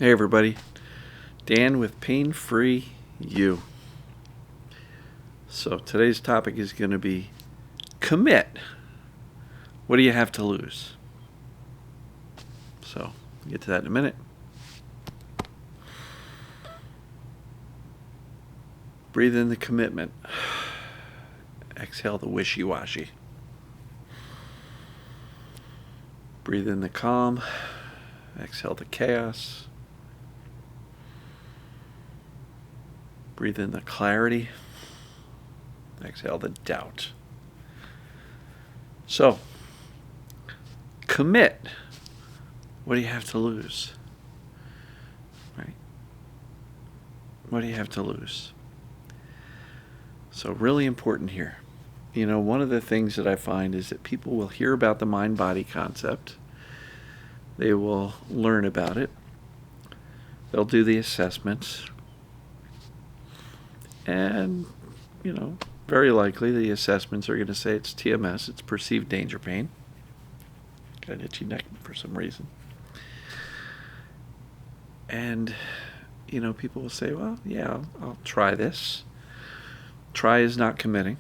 Hey everybody, Dan with Pain Free You. So today's topic is going to be commit. What do you have to lose? So we'll get to that in a minute. Breathe in the commitment. Exhale the wishy-washy. Breathe in the calm. Exhale the chaos. Breathe in the clarity. Exhale the doubt. So, commit. What do you have to lose? Right? What do you have to lose? So, really important here. You know, one of the things that I find is that people will hear about the mind-body concept. They will learn about it. They'll do the assessments. And, you know, very likely the assessments are going to say it's TMS, it's perceived danger pain. Got an itchy neck for some reason. And, you know, people will say, well, yeah, I'll try this. Try is not committing.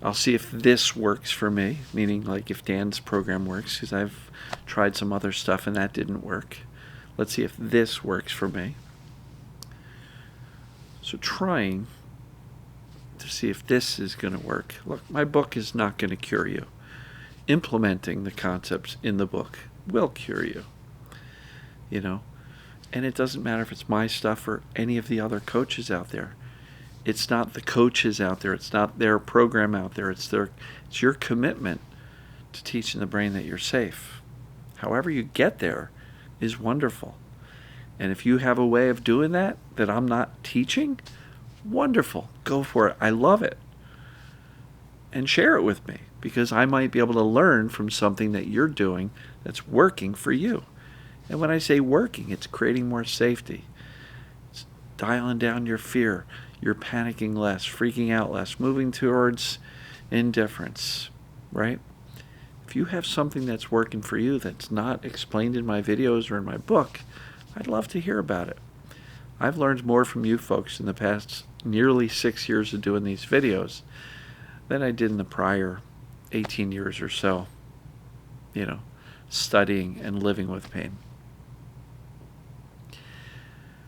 I'll see if this works for me, meaning like if Dan's program works, because I've tried some other stuff and that didn't work. Let's see if this works for me. So trying to see if this is going to work. Look, my book is not going to cure you. Implementing the concepts in the book will cure you. You know, and it doesn't matter if it's my stuff or any of the other coaches out there. It's not the coaches out there. It's not their program out there. It's your commitment to teaching the brain that you're safe. However you get there is wonderful. And if you have a way of doing that I'm not teaching, wonderful. Go for it. I love it. And share it with me, because I might be able to learn from something that you're doing that's working for you. And when I say working, it's creating more safety. It's dialing down your fear. You're panicking less, freaking out less, moving towards indifference, right? If you have something that's working for you that's not explained in my videos or in my book, I'd love to hear about it. I've learned more from you folks in the past nearly 6 years of doing these videos than I did in the prior 18 years or so, you know, studying and living with pain.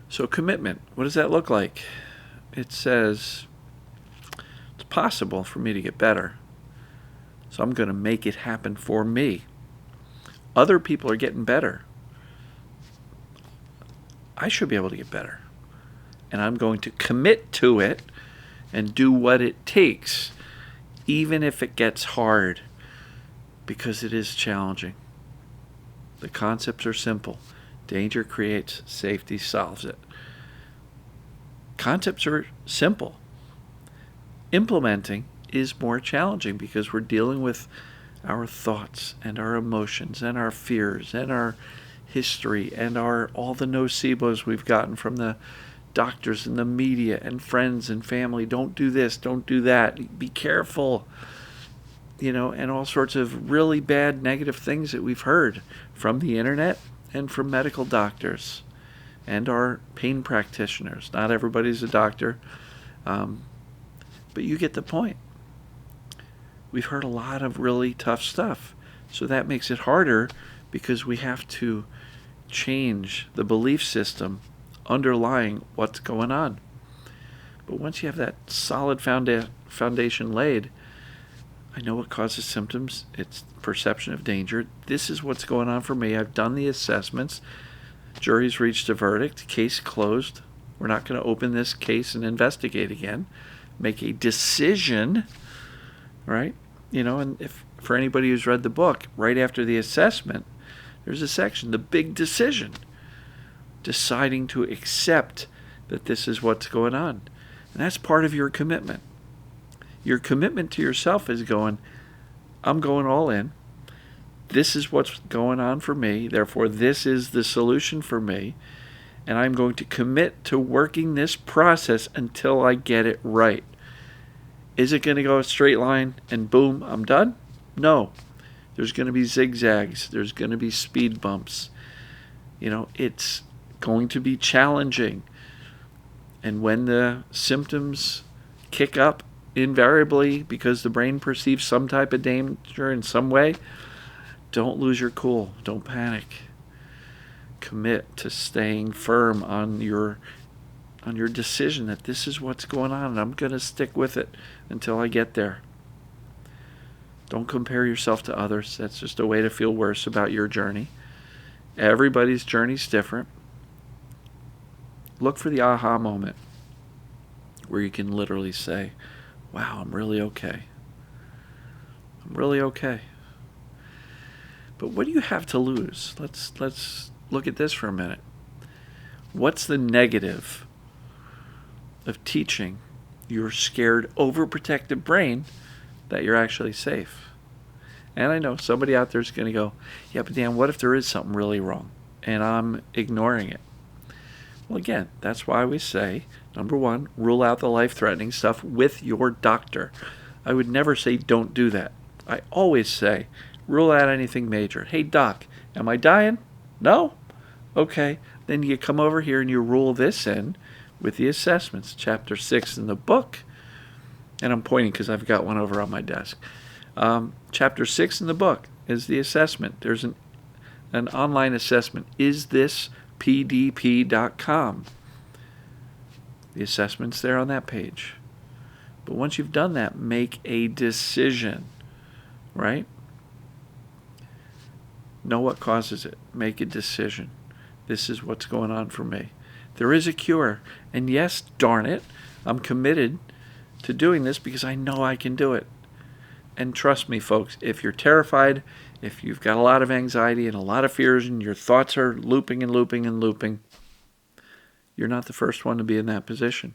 So commitment, what does that look like? It says it's possible for me to get better, so I'm going to make it happen for me. Other people are getting better. I should be able to get better, and I'm going to commit to it and do what it takes, even if it gets hard, because it is challenging. The concepts are simple. Danger creates, safety solves it. Concepts are simple. Implementing is more challenging because we're dealing with our thoughts and our emotions and our fears and our history and all the nocebos we've gotten from the doctors and the media and friends and family. Don't do this, don't do that, be careful, you know, and all sorts of really bad negative things that we've heard from the internet and from medical doctors and our pain practitioners. Not everybody's a doctor, but you get the point. We've heard a lot of really tough stuff, so that makes it harder because we have to change the belief system underlying what's going on. But once you have that solid foundation laid, I know what causes symptoms. It's perception of danger. This is what's going on for me. I've done the assessments. Jury's reached a verdict. Case closed. We're not going to open this case and investigate again. Make a decision, right? You know, and if for anybody who's read the book, right after the assessment, there's a section, the big decision, deciding to accept that this is what's going on. And that's part of your commitment. Your commitment to yourself is going, I'm going all in. This is what's going on for me. Therefore, this is the solution for me. And I'm going to commit to working this process until I get it right. Is it going to go a straight line and boom, I'm done? No. There's going to be zigzags. There's going to be speed bumps. It's going to be challenging. And when the symptoms kick up, invariably, because the brain perceives some type of danger in some way, don't lose your cool. Don't panic. Commit to staying firm on your decision that this is what's going on and I'm going to stick with it until I get there. Don't compare yourself to others. That's just a way to feel worse about your journey. Everybody's journey's different. Look for the aha moment where you can literally say, wow, I'm really okay. I'm really okay. But what do you have to lose? Let's look at this for a minute. What's the negative of teaching your scared, overprotective brain that you're actually safe? And I know somebody out there is going to go, yeah, but Dan, what if there is something really wrong and I'm ignoring it? Well, again, that's why we say, number one, rule out the life-threatening stuff with your doctor. I would never say don't do that. I always say, rule out anything major. Hey, doc, am I dying? No? Okay. Then you come over here and you rule this in with the assessments. Chapter 6 in the book. And I'm pointing because I've got one over on my desk. Chapter 6 in the book is the assessment. There's an online assessment. Is this pdp.com? The assessment's there on that page. But once you've done that, make a decision, right? Know what causes it. Make a decision. This is what's going on for me. There is a cure. And yes, darn it, I'm committed to doing this because I know I can do it. And trust me, folks, if you're terrified, if you've got a lot of anxiety and a lot of fears and your thoughts are looping and looping and looping, you're not the first one to be in that position.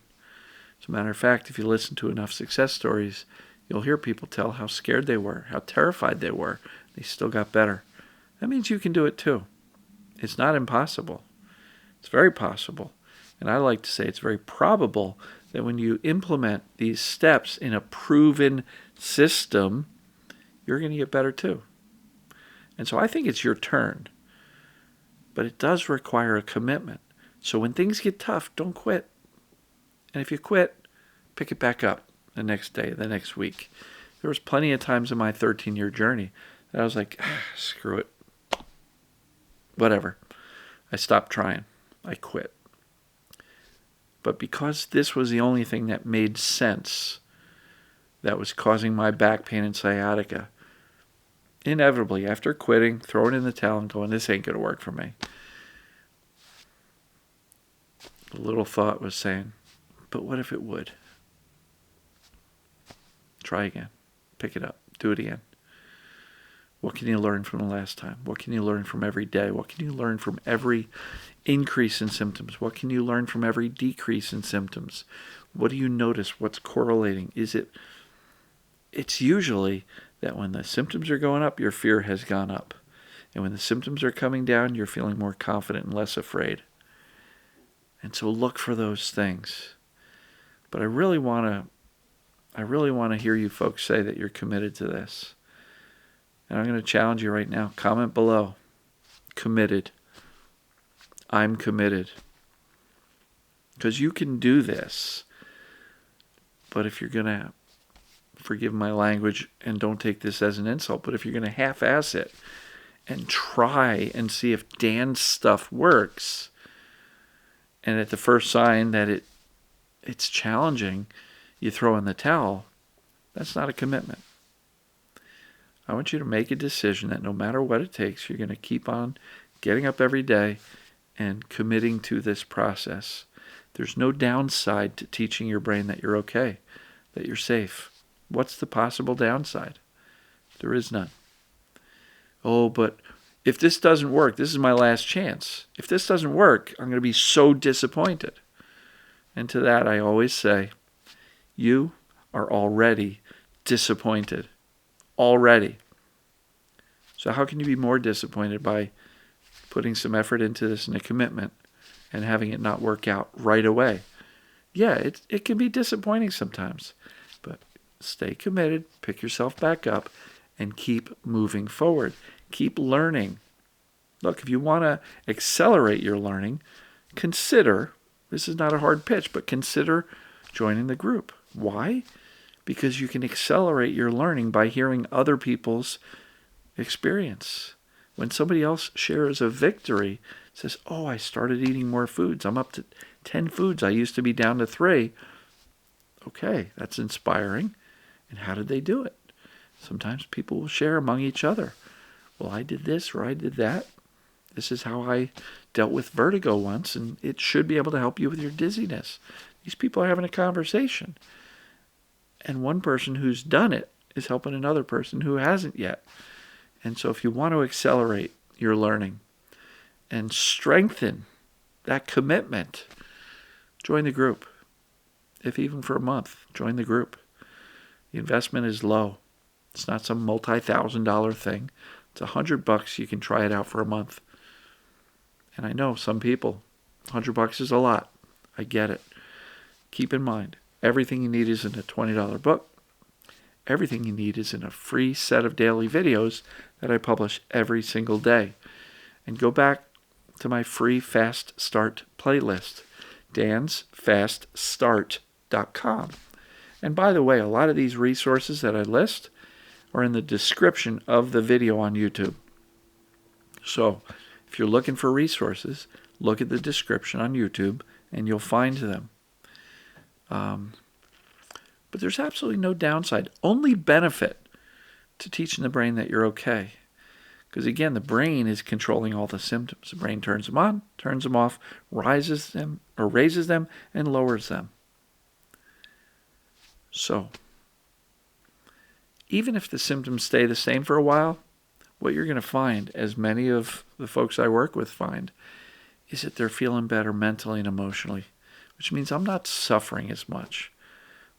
As a matter of fact, if you listen to enough success stories, you'll hear people tell how scared they were, how terrified they were. They still got better. That means you can do it too. It's not impossible. It's very possible. And I like to say it's very probable that when you implement these steps in a proven system, you're going to get better too. And so I think it's your turn. But it does require a commitment. So when things get tough, don't quit. And if you quit, pick it back up the next day, the next week. There was plenty of times in my 13-year journey that I was like, screw it. Whatever. I stopped trying. I quit. But because this was the only thing that made sense that was causing my back pain and sciatica, inevitably, after quitting, throwing in the towel and going, this ain't going to work for me, the little thought was saying, but what if it would? Try again. Pick it up. Do it again. What can you learn from the last time? What can you learn from every day? What can you learn from every increase in symptoms? What can you learn from every decrease in symptoms? What do you notice? What's correlating? It's usually that when the symptoms are going up, your fear has gone up. And when the symptoms are coming down, you're feeling more confident and less afraid. And so look for those things. But I really want to hear you folks say that you're committed to this. And I'm going to challenge you right now. Comment below. Committed. I'm committed. Because you can do this. But if you're going to, forgive my language and don't take this as an insult, but if you're going to half-ass it and try and see if Dan's stuff works, and at the first sign that it's challenging, you throw in the towel, that's not a commitment. I want you to make a decision that no matter what it takes, you're going to keep on getting up every day and committing to this process. There's no downside to teaching your brain that you're okay, that you're safe. What's the possible downside? There is none. Oh, but if this doesn't work, this is my last chance. If this doesn't work, I'm going to be so disappointed. And to that, I always say, you are already disappointed. Already. So how can you be more disappointed by putting some effort into this and a commitment and having it not work out right away? Yeah, it can be disappointing sometimes, but stay committed, pick yourself back up, and keep moving forward. Keep learning. Look, if you want to accelerate your learning, consider, this is not a hard pitch, but consider joining the group. Why? Because you can accelerate your learning by hearing other people's experience. When somebody else shares a victory, says, oh, I started eating more foods. I'm up to 10 foods. I used to be down to 3. Okay, that's inspiring. And how did they do it? Sometimes people will share among each other. Well, I did this or I did that. This is how I dealt with vertigo once, and it should be able to help you with your dizziness. These people are having a conversation. And one person who's done it is helping another person who hasn't yet. And so if you want to accelerate your learning and strengthen that commitment, join the group. If even for a month, join the group. The investment is low. It's not some multi-$1,000 thing. It's $100. You can try it out for a month. And I know some people, $100 is a lot. I get it. Keep in mind, everything you need is in a $20 book. Everything you need is in a free set of daily videos that I publish every single day. And go back to my free Fast Start playlist, dansfaststart.com. And by the way, a lot of these resources that I list are in the description of the video on YouTube. So if you're looking for resources, look at the description on YouTube and you'll find them. But there's absolutely no downside, only benefit to teaching the brain that you're okay. Because again, the brain is controlling all the symptoms. The brain turns them on, turns them off, raises them, and lowers them. So, even if the symptoms stay the same for a while, what you're going to find, as many of the folks I work with find, is that they're feeling better mentally and emotionally, which means I'm not suffering as much.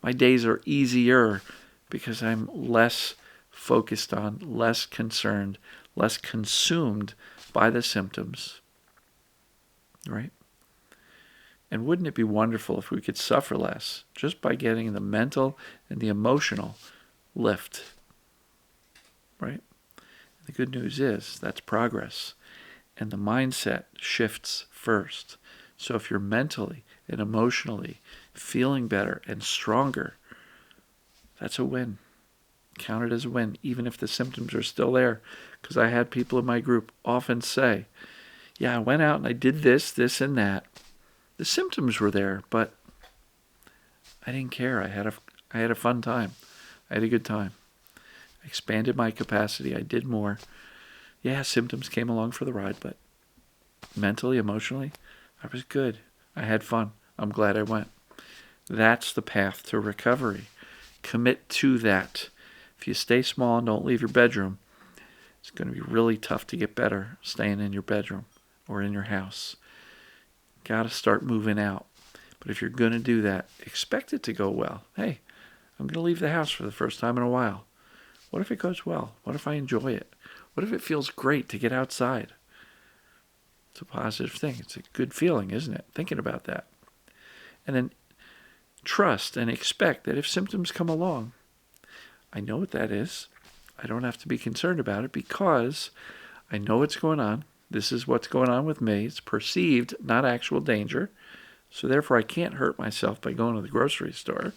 My days are easier because I'm less focused on, less concerned, less consumed by the symptoms, right? And wouldn't it be wonderful if we could suffer less just by getting the mental and the emotional lift, right? The good news is that's progress, and the mindset shifts first. So if you're mentally and emotionally feeling better and stronger, that's a win. Count it as a win, even if the symptoms are still there. Because I had people in my group often say, yeah, I went out and I did this, and that. The symptoms were there, but I didn't care. I had a fun time. I had a good time. I expanded my capacity. I did more. Yeah, symptoms came along for the ride, but mentally, emotionally, I was good. I had fun. I'm glad I went. That's the path to recovery. Commit to that. If you stay small and don't leave your bedroom, it's going to be really tough to get better staying in your bedroom or in your house. Got to start moving out. But if you're going to do that, expect it to go well. Hey, I'm going to leave the house for the first time in a while. What if it goes well? What if I enjoy it? What if it feels great to get outside? It's a positive thing. It's a good feeling, isn't it? Thinking about that. And then trust and expect that if symptoms come along, I know what that is. I don't have to be concerned about it because I know what's going on. This is what's going on with me. It's perceived, not actual danger. So therefore, I can't hurt myself by going to the grocery store.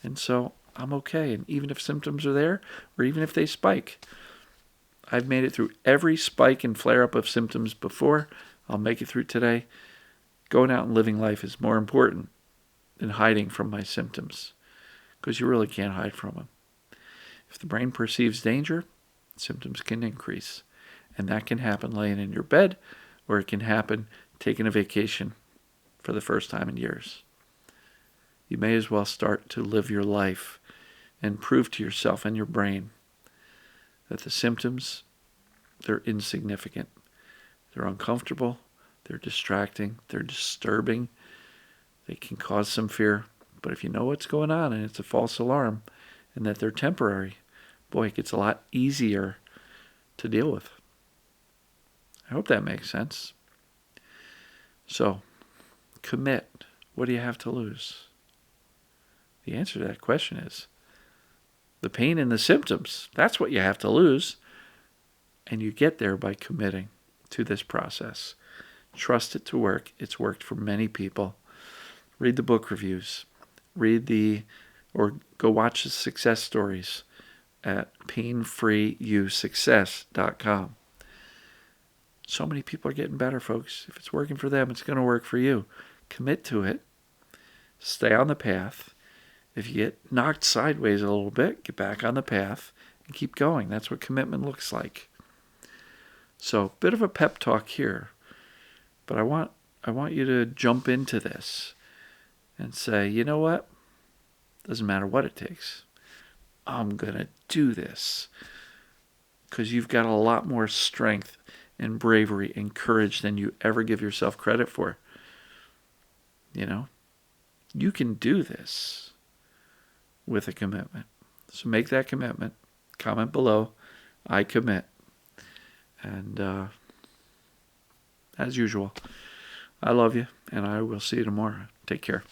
And so I'm okay. And even if symptoms are there, or even if they spike, I've made it through every spike and flare-up of symptoms before. I'll make it through today. Going out and living life is more important than hiding from my symptoms, because you really can't hide from them. If the brain perceives danger, symptoms can increase. And that can happen laying in your bed, or it can happen taking a vacation for the first time in years. You may as well start to live your life and prove to yourself and your brain that the symptoms, they're insignificant. They're uncomfortable, they're distracting, they're disturbing, they can cause some fear. But if you know what's going on and it's a false alarm and that they're temporary, boy, it gets a lot easier to deal with. I hope that makes sense. So, commit. What do you have to lose? The answer to that question is the pain and the symptoms. That's what you have to lose. And you get there by committing to this process. Trust it to work. It's worked for many people. Read the book reviews. Or go watch the success stories at painfreeyousuccess.com. So many people are getting better, folks. If it's working for them, it's going to work for you. Commit to it. Stay on the path. If you get knocked sideways a little bit, get back on the path and keep going. That's what commitment looks like. So, bit of a pep talk here. But I want you to jump into this and say, you know what? Doesn't matter what it takes. I'm going to do this. Because you've got a lot more strength and bravery and courage than you ever give yourself credit for. You know? You can do this with a commitment. So make that commitment. Comment below. I commit. And as usual, I love you, and I will see you tomorrow. Take care.